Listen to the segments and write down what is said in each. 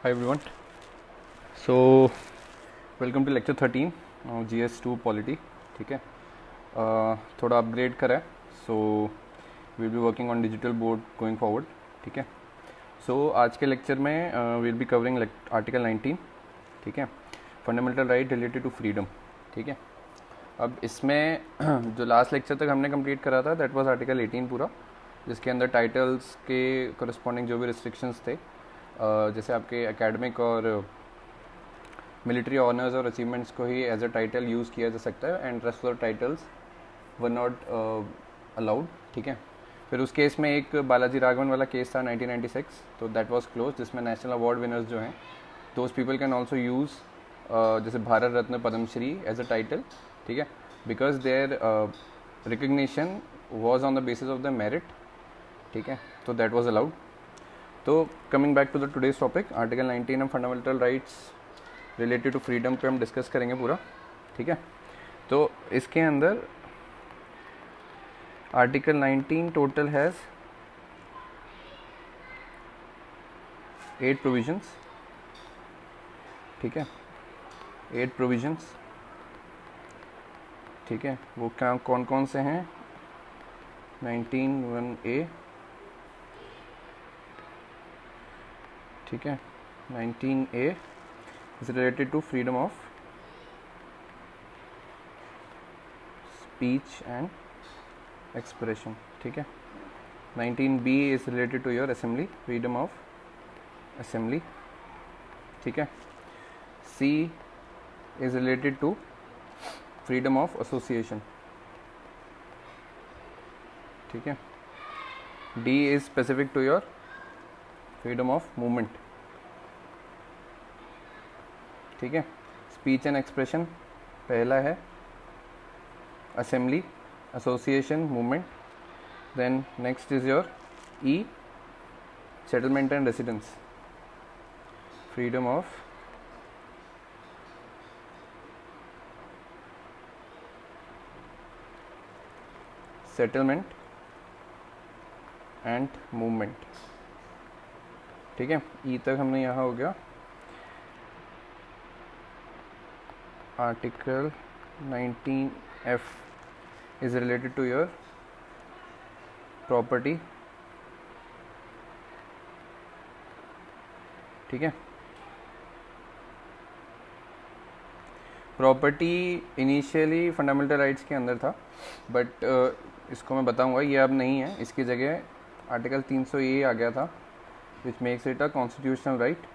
Hi everyone. So welcome to lecture 13 GS2 Polity. ठीक है. थोड़ा अपग्रेड करा है. So we'll be working on digital board going forward. ठीक है. So आज के लेक्चर में we'll be covering आर्टिकल 19. ठीक है. Fundamental right related to freedom. ठीक है. अब इसमें जो लास्ट लेक्चर तक हमने कंप्लीट करा था दैट वाज आर्टिकल 18 पूरा, जिसके अंदर टाइटल्स के करस्पॉन्डिंग जो भी रिस्ट्रिक्शंस थे, जैसे आपके एकेडमिक और मिलिट्री ऑनर्स और अचीवमेंट्स को ही एज अ टाइटल यूज़ किया जा सकता है and rest of titles were not allowed. ठीक है. फिर उस केस में एक बालाजी राघवन वाला केस था 1996, तो दैट वाज क्लोज, जिसमें नेशनल अवार्ड विनर्स जो हैं those people can also use जैसे Bharat Ratna Padmashri as a title. ठीक है. Because their recognition was on the basis of the merit. ठीक है. तो दैट वॉज अलाउड. तो coming back to the today's topic, article 19 of fundamental rights related to freedom पे हम discuss करेंगे पूरा. ठीक है. तो इसके अंदर आर्टिकल 19 टोटल हैज़ 8 प्रोविजंस. ठीक है. 8 प्रोविजंस. ठीक है. वो क्या कौन कौन से हैं? 19(1)(a. ठीक है. 19(a) is related to freedom of speech and expression. ठीक है. 19(b) is related to your assembly, freedom of assembly. ठीक है. C is related to freedom of association. ठीक है. D is specific to your freedom of movement. ठीक है. Speech and expression पहला है, assembly, association, movement. Then next is your E, settlement and residence, freedom of settlement and movement. ठीक है. E तक हमने यहाँ हो गया. Article 19(f) is related to your property. ठीक है. प्रॉपर्टी इनिशियली फंडामेंटल राइट्स के अंदर था, बट इसको मैं बताऊंगा, ये अब नहीं है. इसकी जगह आर्टिकल 300(a) आ गया था, विच makes it a constitutional right.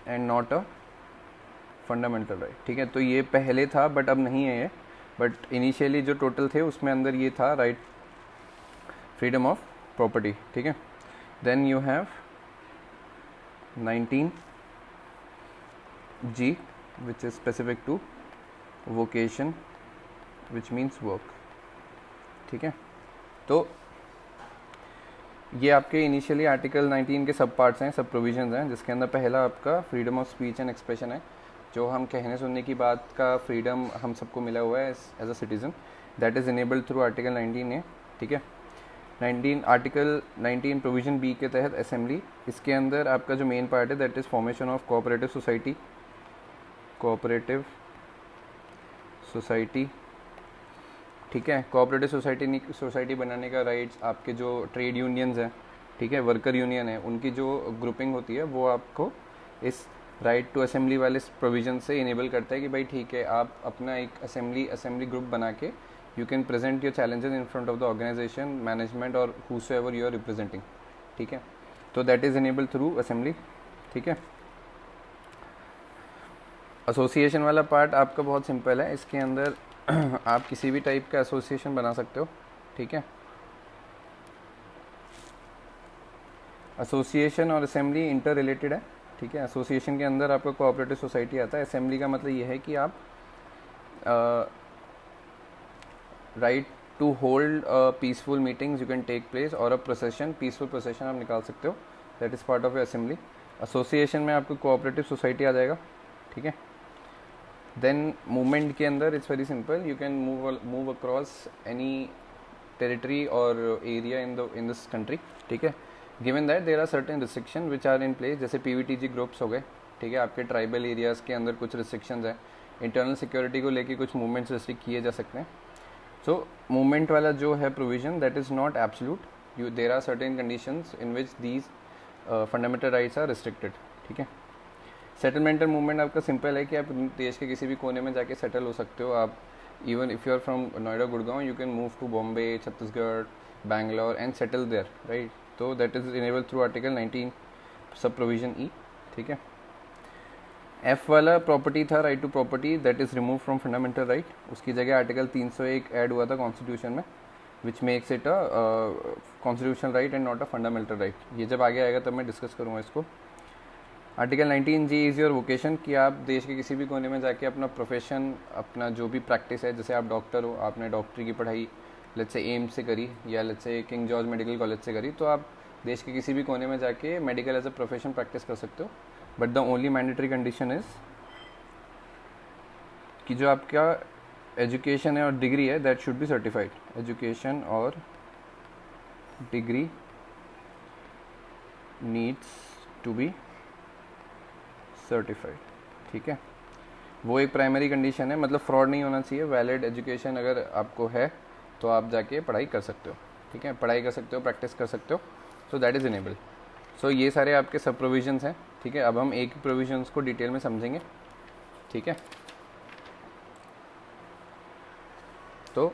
And not a fundamental right. ठीक है. तो ये पहले था बट अब नहीं है ये, बट इनिशियली जो टोटल थे उसमें अंदर ये था राइट, फ्रीडम ऑफ प्रॉपर्टी. ठीक है. Then you have 19(g) which is specific to vocation which means work. ठीक है. तो ये आपके इनिशियली आर्टिकल 19 के सब पार्ट्स हैं, सब प्रोविजंस हैं, जिसके अंदर पहला आपका freedom of speech and expression है, जो हम कहने सुनने की बात का फ्रीडम हम सबको मिला हुआ है as a citizen. That is enabled through article 19(a). ठीक है. आर्टिकल 19 प्रोविजन बी के तहत असेंबली. इसके अंदर आपका जो मेन पार्ट है that is formation of cooperative society. Cooperative society. ठीक है. कोऑपरेटिव सोसाइटी बनाने का राइट्स आपके जो ट्रेड यूनियंस हैं, ठीक है, वर्कर यूनियन है, उनकी जो ग्रुपिंग होती है वो आपको इस राइट टू असेंबली वाले प्रोविजन से इनेबल करता है कि भाई ठीक है, आप अपना एक असेंबली ग्रुप बना के you can present your challenges in front of the organisation, management और हूसोएवर यू आर रिप्रेजेंटिंग. ठीक है. तो that is enable through assembly. ठीक है. एसोसिएशन वाला पार्ट आपका बहुत सिंपल है. इसके अंदर आप किसी भी टाइप का एसोसिएशन बना सकते हो. ठीक है. एसोसिएशन और असेंबली इंटर रिलेटेड है. ठीक है. एसोसिएशन के अंदर आपका कोऑपरेटिव सोसाइटी आता है. असेंबली का मतलब ये है कि आप right to hold peaceful meetings you can take place, और अ प्रोसेशन, पीसफुल प्रोसेशन आप निकाल सकते हो. That is part of your assembly. Association में आपको कोऑपरेटिव सोसाइटी आ जाएगा. ठीक है. देन मूवमेंट के अंदर it's very simple, you can move across any territory और एरिया इन दिस कंट्री, ठीक है. Given that there are certain restriction which are in place, जैसे पीवीटीजी ग्रुप्स हो गए, ठीक है. आपके ट्राइबल एरियाज़ के अंदर कुछ रिस्ट्रिक्शंस हैं. इंटरनल सिक्योरिटी को लेके कुछ मूवमेंट्स रिस्ट्रिक्ट किए जा सकते हैं. सो मूवमेंट वाला जो है provision, that is not absolute. There are certain conditions in which these fundamental rights are restricted, ठीक है. सेटलमेंटल मूवमेंट आपका सिंपल है कि आप देश के किसी भी कोने में जाके सेटल हो सकते हो. आप even if you are from Noida Gurgaon, you can move to Bombay, Chhattisgarh, Bangalore and settle there, right. तो that is enable through article 19 sub provision ई, ठीक है. एफ वाला प्रॉपर्टी था, right to property, that is remove from fundamental right. उसकी जगह article 301 add हुआ था constitution में, which makes it a constitutional right and not a fundamental right. ये जब आगे आएगा तब मैं डिस्कस करूँगा इसको. Article 19G is your vocation, कि आप देश के किसी भी कोने में जाके अपना प्रोफेशन, अपना जो भी प्रैक्टिस है, जैसे आप डॉक्टर हो, आपने डॉक्टरी की पढ़ाई लेट्स से एम्स से करी या let's say king George medical college से करी, तो आप देश के किसी भी कोने में जाके medical as a profession practice कर सकते हो. But the only mandatory condition is कि जो आपका एजुकेशन है और डिग्री है, that should be certified. Education और degree needs to be certified, ठीक है. वो एक प्राइमरी कंडीशन है, मतलब फ्रॉड नहीं होना चाहिए. वैलिड एजुकेशन अगर आपको है तो आप जाके पढ़ाई कर सकते हो, ठीक है. पढ़ाई कर सकते हो, प्रैक्टिस कर सकते हो. So that is enable. So ये सारे आपके सब प्रोविजंस हैं, ठीक है. अब हम एक प्रोविजंस को डिटेल में समझेंगे, ठीक है. तो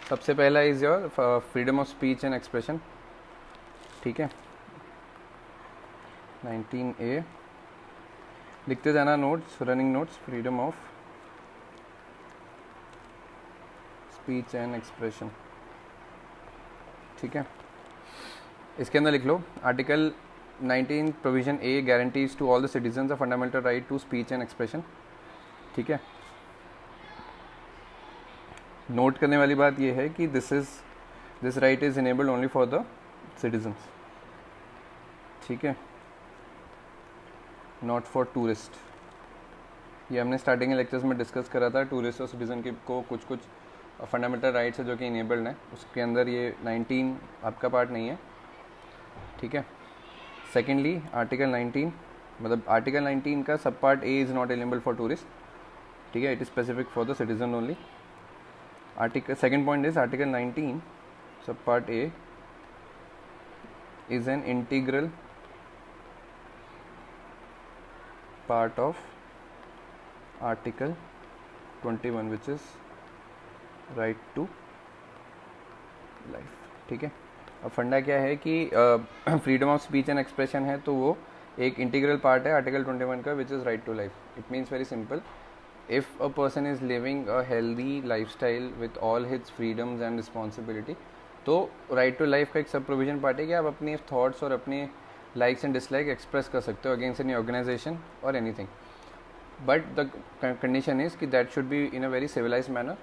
सबसे पहला is your freedom of speech and expression, ठीक है. 19A लिखते जाना notes, running notes. Freedom of speech and expression, ठीक है. इसके अंदर लिख लो, article 19 provision A guarantees to all the citizens a fundamental right to speech and expression, ठीक है. नोट करने वाली बात यह है कि this right is enabled only for the citizens, ठीक है, नॉट फॉर टूरिस्ट. ये हमने स्टार्टिंग के लेक्चर्स में डिस्कस करा था. टूरिस्ट और सिटीज़न को कुछ फंडामेंटल राइट्स है जो कि इनेबल्ड हैं. उसके अंदर ये 19 आपका पार्ट नहीं है, ठीक है. सेकेंडली आर्टिकल 19, मतलब आर्टिकल 19 का सब part A is not enable for tourist, ठीक है. It is specific for the citizen only. Article second point is article 19 sub part A is an integral part of article 21 which is right to life, ठीक है. अब फंडा क्या है कि freedom of speech and expression है, तो वो एक इंटीग्रल पार्ट है आर्टिकल 21 का, which is right to life. It means very simple, if a person is living a healthy life style with all his freedoms and responsibility, तो right to life का एक सब प्रोविजन पार्ट है कि आप अपने थॉट्स और अपने लाइक्स एंड डिसलाइक एक्सप्रेस कर सकते हो against any organisation or anything. But the condition is कि that should be in a very civilised manner.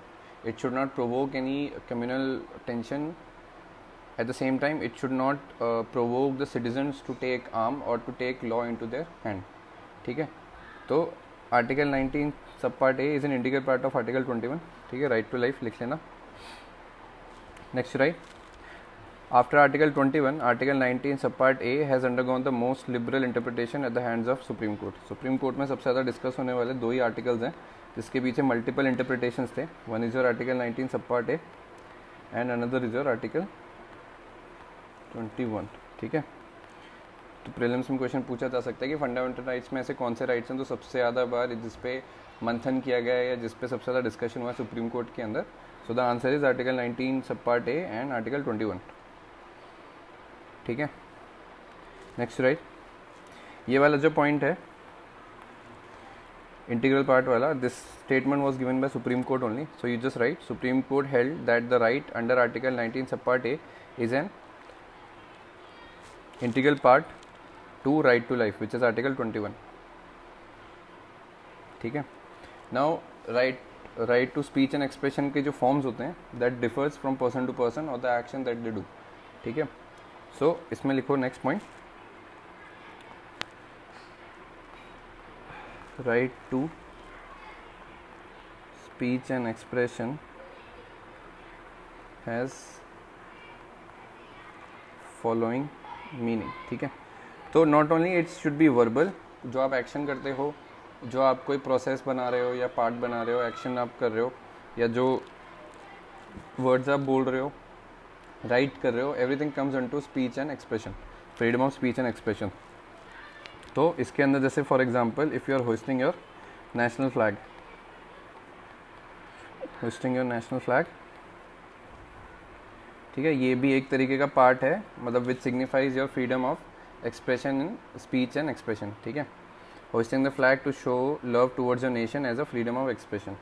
It should not provoke any communal tension. At the same time it should not provoke the citizens to take arm or to take law into their hand, ठीक है. तो article 19 sub part A is an integral part of article 21, ठीक है. Right to life लिख लेना. Next right. After Article 21, Article 19 Subpart A has undergone the most liberal interpretation at the hands of Supreme Court. Supreme Court में सबसे ज़्यादा discuss होने वाले दो ही आर्टिकल्स हैं जिसके पीछे मल्टीपल इंटरप्रिटेशंस थे. One is your article 19 Subpart A and another is your article 21, ठीक है. तो प्रीलिम्स में क्वेश्चन पूछा जा सकता है कि फंडामेंटल राइट्स में ऐसे कौन से राइट्स हैं तो सबसे ज़्यादा बार जिस पे मंथन किया गया है या जिस पे सबसे ज़्यादा डिस्कशन हुआ है सुप्रीम कोर्ट के अंदर. So the answer is article 19 Subpart A and article 21, ठीक है. Next right. ये वाला जो पॉइंट है इंटीग्रल पार्ट वाला, this statement was given by supreme court only. So you just write supreme court held that the right under article 19 Subpart A is an integral part to right to life which is article 21, ठीक है. Now right to speech and expression के जो forms होते हैं that differs from person to person और the action that they do, ठीक है. So इसमें लिखो next point, right to speech and expression has following meaning, ठीक है। तो not only it's should be verbal, जो आप एक्शन करते हो, जो आप कोई प्रोसेस बना रहे हो या पार्ट बना रहे हो, एक्शन आप कर रहे हो, या जो वर्ड्स आप बोल रहे हो, राइट कर रहे हो, everything comes into speech and expression, freedom of speech and expression. तो इसके अंदर जैसे for example if you are hosting your national flag, hosting your national flag, ठीक है, ये भी एक तरीके का पार्ट है, मतलब which signifies your freedom of expression in speech and expression, ठीक है। Hosting the flag to show love towards your nation as a freedom of expression,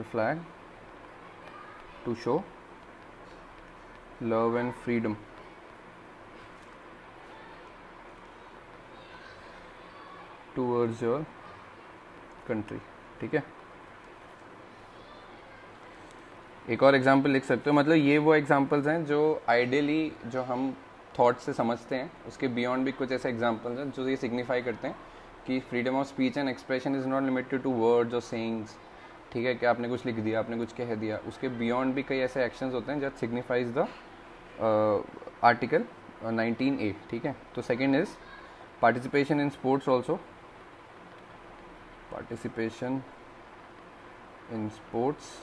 flag to show love and freedom towards your country, ठीक है। एक और example लिख सकते हो, मतलब ये वो एग्जांपल्स हैं जो आइडियली जो हम थॉट से समझते हैं, उसके बियॉन्ड भी कुछ ऐसे एग्जांपल्स हैं जो ये सिग्निफाई करते हैं कि freedom of speech and expression is not limited to words और सेइंग्स, ठीक है, कि आपने कुछ लिख दिया, आपने कुछ कह दिया, उसके बियॉन्ड भी कई ऐसे एक्शंस होते हैं that signifies the article 19A, ठीक है। तो second is participation in sports also, participation in sports,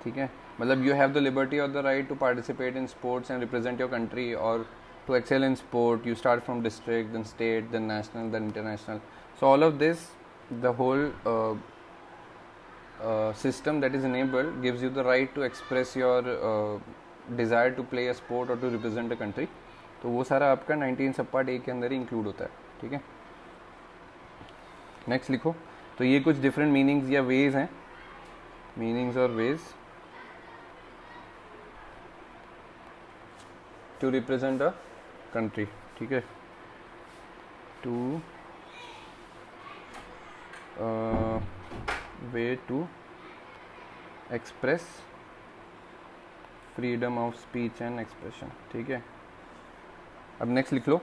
ठीक है, मतलब यू हैव द लिबर्टी और the right to participate in sports and represent your country और to excel in sport. You start from district, then state, then national, then international. So all of this, the whole system that is enabled gives you the right to express your desire to play a sport or to represent a country. तो वो सारा आपका 19 sub part ए के अंदर ही include होता है, ठीक है। नेक्स्ट लिखो, तो ये कुछ डिफरेंट मीनिंग्स या वेज हैं, मीनिंग्स और ways to represent a country, ठीक है, two way to express freedom of speech and expression, ठीक है। अब नेक्स्ट लिख लो,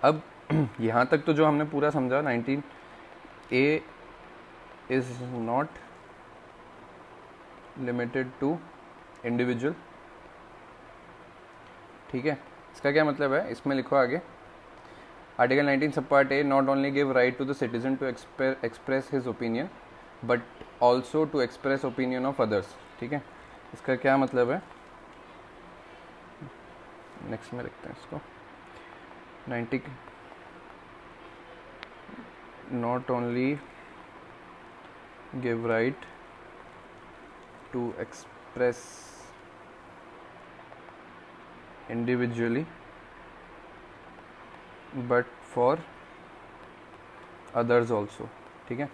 अब यहाँ तक तो जो हमने पूरा समझा 19A is not limited to individual, ठीक है। इसका क्या मतलब है, इसमें लिखो आगे, article 19 sub part A not only give right to the citizen to express his opinion but also to express opinion of others, ठीक है। इसका क्या मतलब है, नेक्स्ट में लिखते हैं इसको, 90 not only give right to express individually but for others also, ठीक है।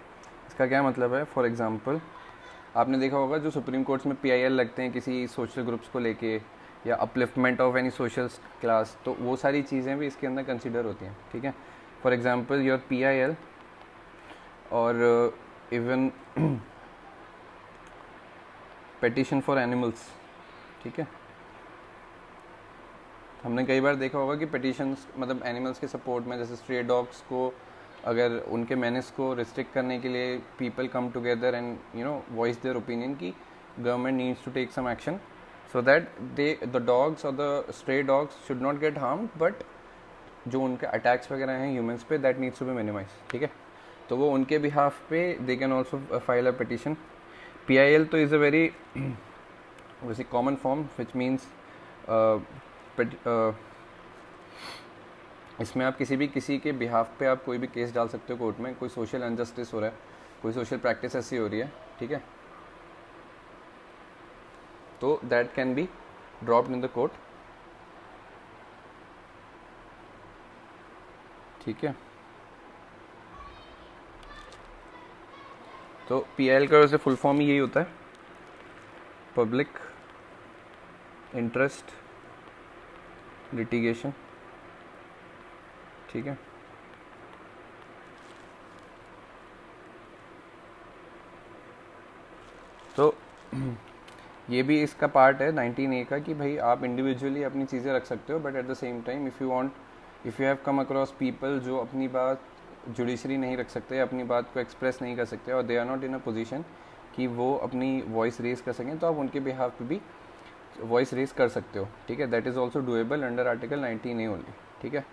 इसका क्या मतलब है, फॉर एग्जांपल आपने देखा होगा जो सुप्रीम कोर्ट्स में PIL लगते हैं किसी सोशल ग्रुप्स को लेके या upliftment of any social class, तो वो सारी चीज़ें भी इसके अंदर कंसिडर होती हैं, ठीक है। फॉर एग्जांपल योर PIL और इवन पेटिशन फॉर एनिमल्स, ठीक है। हमने कई बार देखा होगा कि पेटिशंस मतलब एनिमल्स के सपोर्ट में, जैसे स्ट्रे डॉग्स को अगर उनके मेनेस को रिस्ट्रिक्ट करने के लिए people come together and you know voice their opinion कि government needs to take some action so that the dogs और the stray dogs should not get harmed, but जो उनके अटैक्स वगैरह हैं ह्यूमंस पे that needs to be minimise, ठीक है। तो वो उनके बिहाफ पे they can also file a petition. PIL तो इज़ अ वेरी वैसे कॉमन फॉर्म विच मीन्स इसमें आप किसी के बिहाफ पे आप कोई भी केस डाल सकते हो कोर्ट में, कोई सोशल अनजस्टिस हो रहा है, कोई सोशल प्रैक्टिस ऐसी हो रही है, ठीक है, तो that can be dropped in the court, ठीक है। तो PIL का वैसे फुल फॉर्म ही यही होता है, पब्लिक इंटरेस्ट लिटिगेशन, ठीक है। तो ये भी इसका पार्ट है 19A का कि भाई आप इंडिविजुअली अपनी चीज़ें रख सकते हो, but at the same time if you have come across people जो अपनी बात जुडिशरी नहीं रख सकते, अपनी बात को एक्सप्रेस नहीं कर सकते और they are not in a position कि वो अपनी वॉइस रेज कर सकें, तो आप उनके बिहाफ पे भी वॉइस रेज कर सकते हो, ठीक है। That is also doable under article 19A only, ठीक है।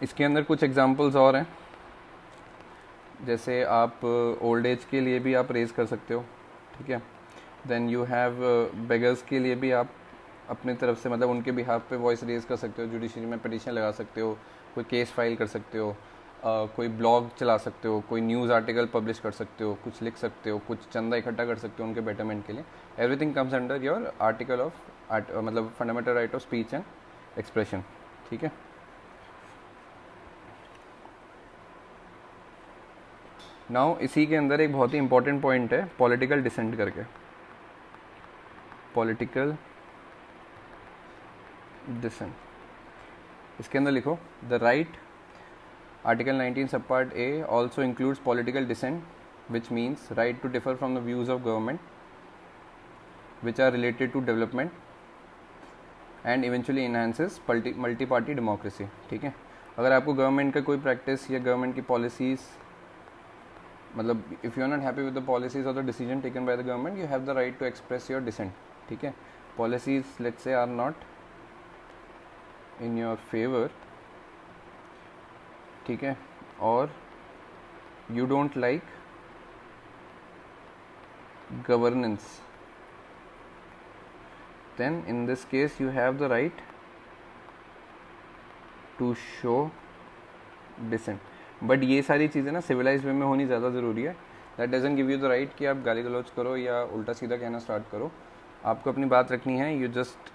इसके अंदर कुछ एग्जांपल्स और हैं, जैसे आप ओल्ड एज के लिए भी आप रेज कर सकते हो, ठीक है। देन यू हैव बेगर्स के लिए भी आप अपनी तरफ से मतलब उनके बिहाफ पे वॉइस रेज कर सकते हो, जुडिशरी में पिटीशन लगा सकते हो, कोई केस फाइल कर सकते हो, कोई ब्लॉग चला सकते हो, कोई न्यूज़ आर्टिकल पब्लिश कर सकते हो, कुछ लिख सकते हो, कुछ चंदा इकट्ठा कर सकते हो उनके बेटरमेंट के लिए। Everything comes under your article of मतलब fundamental right of speech and expression, ठीक है। नाउ इसी के अंदर एक बहुत ही इंपॉर्टेंट पॉइंट है पॉलिटिकल डिसेंट करके, पॉलिटिकल डिसेंट। इसके अंदर लिखो the right article 19 sub part A also includes political dissent which means right to differ from the views of government which are related to development and eventually enhances multi party democracy, ठीक है। अगर आपको government का कोई practice या government की policies मतलब if you are not happy with the policies और the decision taken by the government, you have the right to express your dissent, ठीक है। Policies let's say are not in your favour, ठीक है, और you don't like governance, then in this case you have the right to show dissent। But ये सारी चीज़ें ना civilised वे में होनी ज़्यादा ज़रूरी है। That doesn't give you the right कि आप गाली गलौज करो या उल्टा सीधा कहना स्टार्ट करो। आपको अपनी बात रखनी है, you just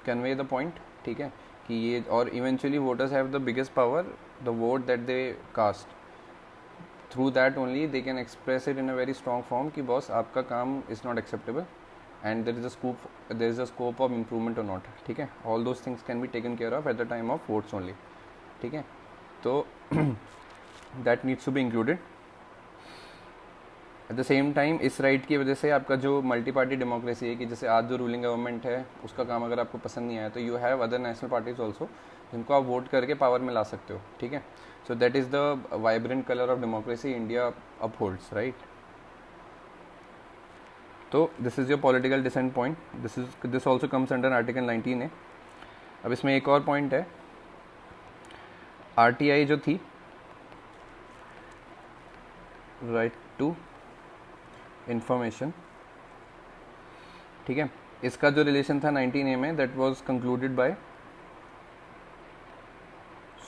convey the point, ठीक है, कि ये और eventually voters have the biggest power, the vote that they cast, through that only they can express it in a very strong form कि बॉस आपका काम is not acceptable and there is a scope of improvement or not, ठीक है। all those things can be taken care of at the time of votes only, ठीक है। तो that needs to be included at the same time। इस right की वजह से आपका जो मल्टी पार्टी डेमोक्रेसी है कि जैसे आज जो रूलिंग गवर्नमेंट है उसका काम अगर आपको पसंद नहीं आया तो you have other national parties also जिनको आप वोट करके पावर में ला सकते हो, ठीक है। So that is the vibrant colour of democracy India upholds, right. तो this is your political dissent point, this also comes under article 19A। अब इसमें एक और पॉइंट है, RTI जो थी, राइट टू इंफॉर्मेशन, ठीक है, इसका जो रिलेशन था 19A में that was concluded by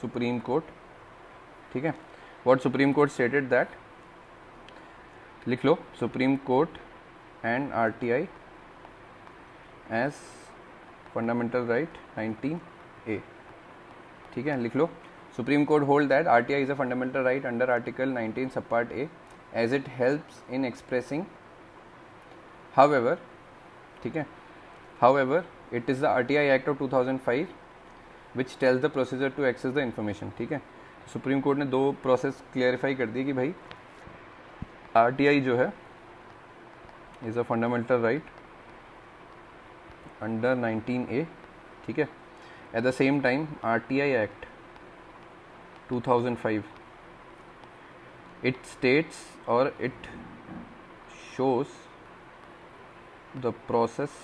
supreme court, ठीक है। What supreme court stated that, लिख लो, supreme court and RTI as fundamental right 19A, ठीक है, लिख लो। Supreme court hold that RTI is a fundamental right under article 19 subpart A as it helps in expressing, however, ठीक है, however it is the RTI Act of 2005 which tells the procedure to access the information, ठीक है। Supreme court ने दो process clarify कर दी कि भाई RTI जो है is a fundamental right under 19A, ठीक है। At the same time RTI Act 2005 it states or it shows the process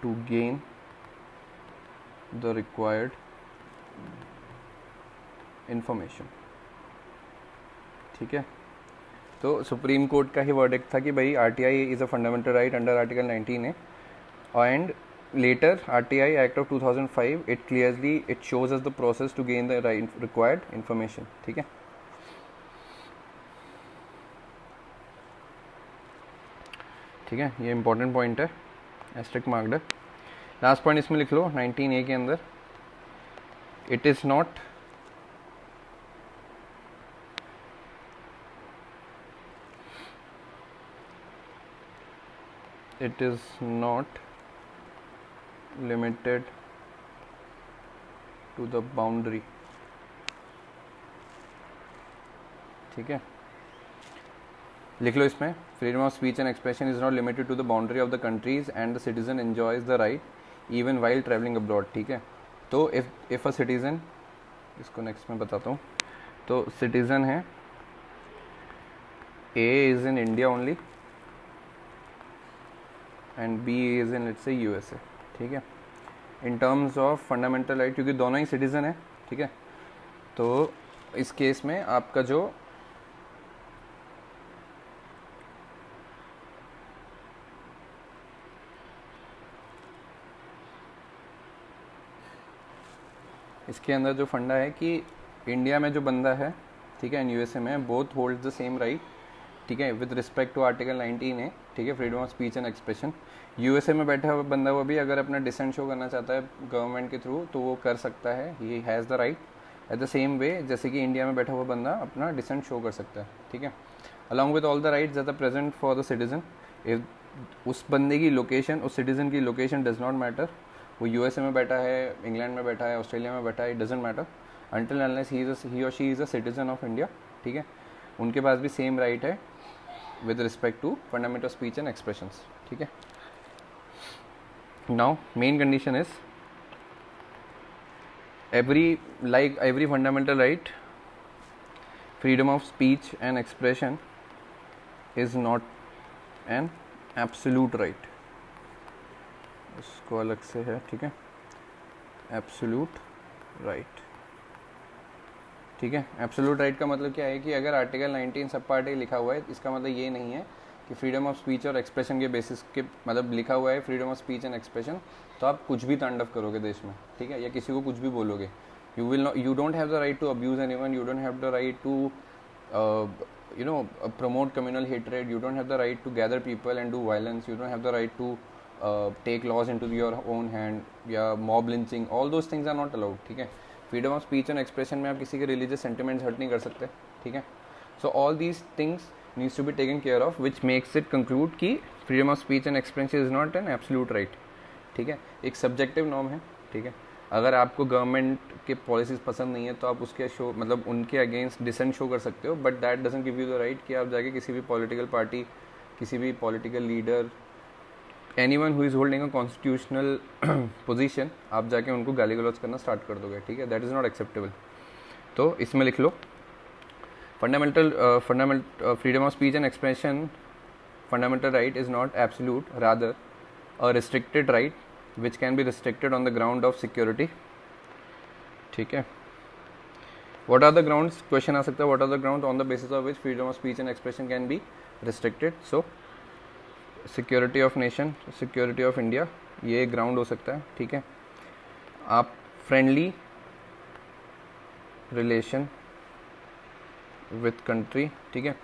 to gain the required information, ठीक है। तो सुप्रीम कोर्ट का ही वर्डिक्ट था कि भाई RTI is a fundamental right under article 19A and later RTI act of 2005 it clearly it shows us the process to gain the required information, ठीक है। ठीक है, ये इंपॉर्टेंट पॉइंट है, एस्टेरिक मार्क्ड है। लास्ट पॉइंट इसमें लिख लो 19A के अंदर, it is not it is not limited to the boundary, ठीक है, लिख लो इसमें, freedom of speech and expression is not limited to the boundary of the countries and the citizen enjoys the right even while travelling abroad, ठीक है। तो if a citizen, इसको next में बताता हूँ, तो सिटीज़न है A is in India only and B is in let's say USA, ठीक है, in terms of fundamental right, क्योंकि दोनों ही सिटीज़न है, ठीक है, तो इस केस में आपका जो इसके अंदर जो फंडा है कि इंडिया में जो बंदा है, ठीक है, एंड यूएसए में, both hold the same right, ठीक है, विद रिस्पेक्ट टू आर्टिकल 19 है, ठीक है, freedom of speech and expression. USA में बैठा हुआ बंदा वो भी अगर अपना डिसेंट शो करना चाहता है गवर्नमेंट के थ्रू तो वो कर सकता है, he has the right eight the same way जैसे कि इंडिया में बैठा हुआ बंदा अपना डिसेंट शो कर सकता है, ठीक है, along with all the rights that are present for the citizen. If उस बंदे की लोकेशन, उस सिटीजन की लोकेशन डज नॉट मैटर, वो यूएसए में बैठा है, इंग्लैंड में बैठा है, ऑस्ट्रेलिया में बैठा है, it doesn't matter until unless he or she is a citizen of India, ठीक है, उनके पास भी सेम राइट है with respect to fundamental speech and expressions, ठीक है। Now main condition is every fundamental right, freedom of speech and expression is not an absolute right, इसको अलग से है, ठीक है, absolute right, ठीक है। एब्सोल्यूट राइट का मतलब क्या है कि अगर आर्टिकल 19 सब पार्ट लिखा हुआ है, इसका मतलब ये नहीं है कि फ्रीडम ऑफ स्पीच और एक्सप्रेशन के बेसिस के, मतलब लिखा हुआ है freedom of speech and expression, तो आप कुछ भी तांडव करोगे देश में, ठीक है, या किसी को कुछ भी बोलोगे, you don't have the right to abuse anyone, you don't have the right to promote communal hatred, you don't have the right to gather people and do violence, you don't have the right to take laws into your own hand, या mob lynching, all those things are not allowed, ठीक है। Freedom of speech and expression में आप किसी के religious sentiments hurt नहीं कर सकते, ठीक है। So all these things needs to be taken care of, which makes it conclude कि freedom of speech and expression is not an absolute right, ठीक है, एक सब्जेक्टिव नॉर्म है, ठीक है। अगर आपको गवर्नमेंट के पॉलिसीज पसंद नहीं है तो आप उसके शो, मतलब उनके अगेंस्ट डिसेंट शो कर सकते हो, but that doesn't give you the right कि आप जाके किसी भी पॉलिटिकल पार्टी, किसी भी political leader, anyone who is holding a constitutional position, आप जाके उनको गाली गलौज करना स्टार्ट कर दोगे, ठीक है, दैट इज़ नॉट एक्सेप्टेबल। तो इसमें लिख लो fundamental freedom of speech and expression, fundamental right is not absolute, rather a restricted right which can be restricted on the ground of security, ठीक है। What are the grounds, question आ सकता है, what are the ground on the basis of which freedom of speech and expression can be restricted. So security of nation, security of India, ये ground हो सकता है, ठीक है। आप फ्रेंडली रिलेशन विथ कंट्री, ठीक है,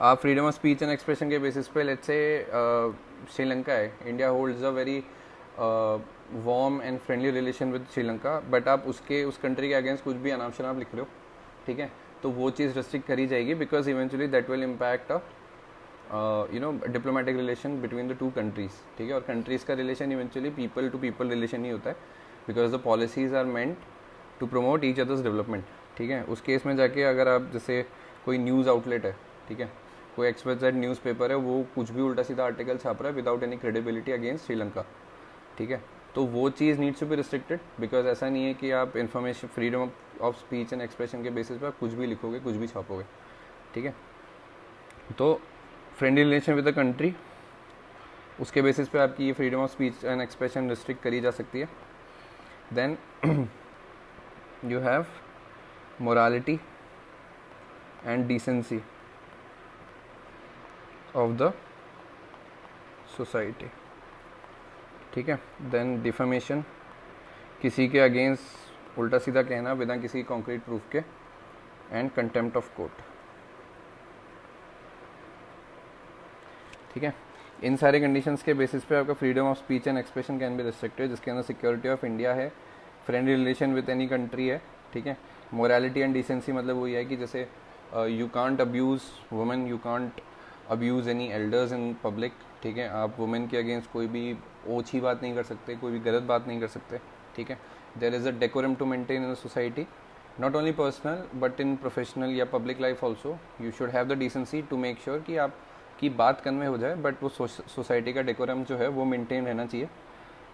आप freedom of speech and expression के बेसिस पे, लेट्स से श्रीलंका है, India holds a very warm and friendly relation with Sri Lanka, but आप उस कंट्री के अगेंस्ट कुछ भी अनाप शनाप लिख रहे हो, ठीक है, तो वो चीज़ रिस्ट्रिक्ट करी जाएगी, because eventually that will impact diplomatic relation between the two countries, ठीक है, और कंट्रीज़ का relation eventually people to people relation ही होता है, because the policies are meant to promote each others development, ठीक है। उस केस में जाके अगर आप, जैसे कोई न्यूज़ आउटलेट है, ठीक है, कोई XYZ न्यूज़पेपर है, वो कुछ भी उल्टा सीधा आर्टिकल छाप रहा है without any credibility against Sri Lanka, ठीक है, तो वो चीज़ needs to be restricted, because ऐसा नहीं है कि आप information, freedom of speech and expression के बेसिस पर आप कुछ भी लिखोगे, कुछ भी छापोगे, ठीक है। तो friendly relation with the country, उसके बेसिस पे आपकी ये freedom of speech and expression restrict करी जा सकती है। Then you have morality and decency of the society, ठीक है। देन डिफेमेशन, किसी के अगेंस्ट उल्टा सीधा कहना बिना किसी कॉन्क्रीट प्रूफ के, एंड कंटेम्प्ट ऑफ कोर्ट, ठीक है। इन सारे कंडीशंस के बेसिस पे आपका freedom of speech and expression can be restricted, जिसके अंदर सिक्योरिटी ऑफ इंडिया है, friendly relation with any country है, ठीक है। मोरालिटी एंड डिसेंसी मतलब वही है कि जैसे you can't abuse women, you can't abuse any elders in public, ठीक है, आप वुमेन के अगेंस्ट कोई भी ओछी बात नहीं कर सकते, कोई भी गलत बात नहीं कर सकते, ठीक है। There is a decorum to maintain in the society, not only personal but in professional या public life also, you should have the decency to make sure कि आप की बात कन्वे हो जाए, बट वो सोसाइटी का डेकोरम जो है वो मेंटेन रहना चाहिए,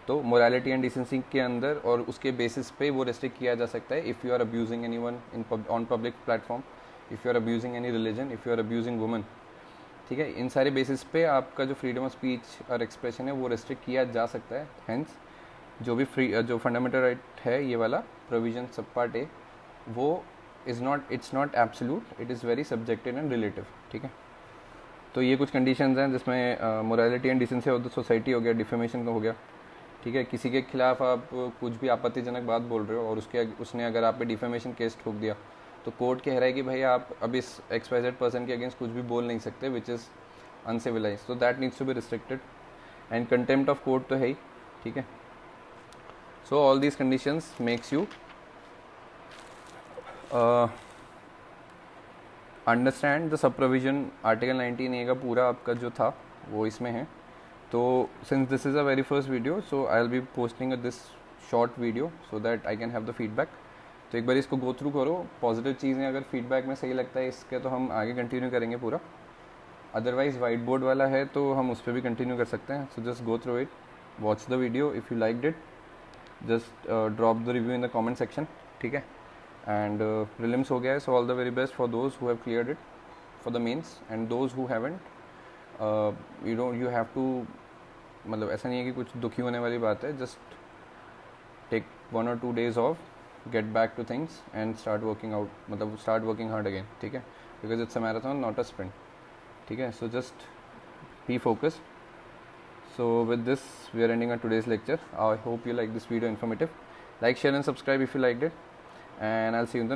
तो मोरालिटी एंड डिसेंसी के अंदर और उसके बेसिस पे वो रेस्ट्रिक्ट किया जा सकता है if you are abusing any one on public platform, if you are abusing any religion, if you are abusing woman, ठीक है। इन सारे बेसिस पे आपका जो फ्रीडम ऑफ स्पीच और एक्सप्रेशन है वो रेस्ट्रिक्ट किया जा सकता है। हेंस जो फंडामेंटल राइट है, ये वाला प्रोविजन सब पार्ट ए, वो it's not absolute, it is very subjective and relative, ठीक है। तो ये कुछ कंडीशंस हैं जिसमें morality and decency of the society हो गया, डिफेमेशन का हो गया, ठीक है। किसी के खिलाफ आप कुछ भी आपत्तिजनक बात बोल रहे हो और उसने अगर आप पे डिफेमेशन केस ठोक दिया, तो कोर्ट कह रहा है कि भाई आप अब इस XYZ पर्सन के अगेंस्ट कुछ भी बोल नहीं सकते, विच इज़ अनसिविलाइज, तो that needs to be restricted. And contempt of court तो है ही, ठीक है। So all these conditions makes you understand the sub provision. Article 19A का पूरा आपका जो था वो इसमें है। तो since this is a very first video, so I will be posting this short video so that I can have the feedback. तो एक बार इसको गो थ्रू करो, पॉजिटिव चीज़ें अगर फीडबैक में सही लगता है इसके तो हम आगे कंटिन्यू करेंगे पूरा, अदरवाइज़ वाइट बोर्ड वाला है तो हम उस पर भी कंटिन्यू कर सकते हैं। So just go through it, watch the video, if you liked it just drop the review in the comment section, ठीक है। एंड प्रीलिम्स हो गया है, so all the very best for those who have cleared it for the mains, and those who haven't you have to, मतलब ऐसा नहीं है कि कुछ दुखी होने वाली बात है, just take 1 or 2 days off, get back to things and start working out, मतलब स्टार्ट वर्किंग हार्ड अगेन, ठीक है, because it's a marathon not a sprint, ठीक है। So just be focused. So with this we are ending our today's lecture. I hope you like this video informative. Like, share and subscribe if you liked it, and I'll see you in the